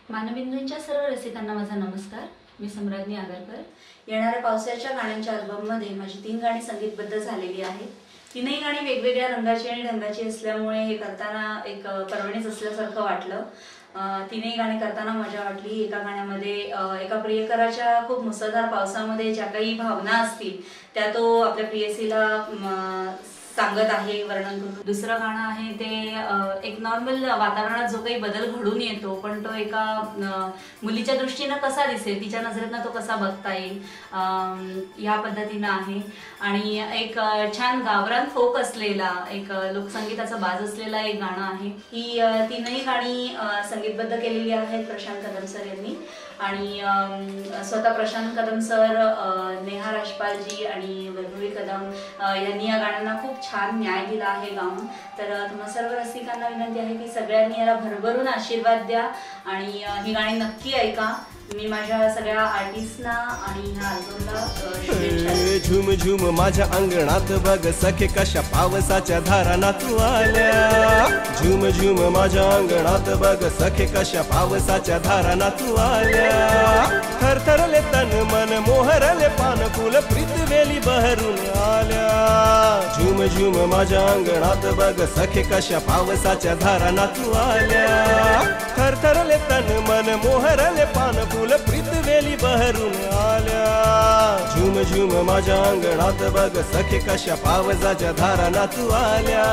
मानबिंदूंच्या सर्व रसिकांना माझा नमस्कार. मी सम्राज्ञी आगरकर. येणाऱ्या पावसाच्या गाण्यांच्या अल्बममध्ये माझी 3 गाणी संगीतबद्ध झालेली आहेत. तीनही गाणी वेगवेगळ्या रंगाची आणि ढंगाची असल्यामुळे हे करताना एक पर्वणीच असल्यासारखं वाटलं. तीनही गाणी करताना मजा वाटली. एका गाण्यामध्ये एका प्रियकराच्या खूप मुसळधार पावसामध्ये ज्या काही भावना असतील त्या तो आपल्या प्रियसीला सांगत आहे वर्णन करून. दुसरं गाणं आहे ते एक नॉर्मल वातावरणात जो काही बदल घडून येतो पण तो एका मुलीच्या दृष्टीनं कसा दिसेल, तिच्या नजरेतनं तो कसा बघता येईल ह्या पद्धतीनं आहे. आणि एक छान गावरान फोक असलेला एक लोकसंगीताचा बाज असलेला एक गाणं आहे. ही तीनही गाणी संगीतबद्ध केलेली आहेत प्रशांत कदम सर यांनी. आणि स्वतः प्रशांत कदम सर, नेहा राजपालजी आणि वैभवी कदम यांनी या गाण्यांना खूप छान न्याय दिला आहे गाऊन. तर तुम्हा सर्व रसिकांना विनंती आहे की सगळ्यांनी याला भरभरून आशीर्वाद द्या आणि ही गाणी नक्की ऐका. मी माझ्या सगळ्या आर्टिस्टना आणि ह्या अल्बमला शुभेच्छा. झुम झुम माझ्या अंगणात बघ सखे कशा पावसाच्या धाराना तू आल्या. झुम झुम माझ्या अंगणात बघ सखे कशा पावसाच्या धाराना तू आल्या. थरथरले तन मन मोहरले पान फुल प्रीतवेली बहरून आल्या. झुम झुम माझ्या अंगणात बघ सखे कशा पावसाच्या धाराना तू आल्या. थरथरले तन मन मोहरले पान फुल प्रीतवेली बहरून आल्या. झुम झुम माझ्या अंगणात बघ सखे कशा पावसाच्या धाराना तू आल्या.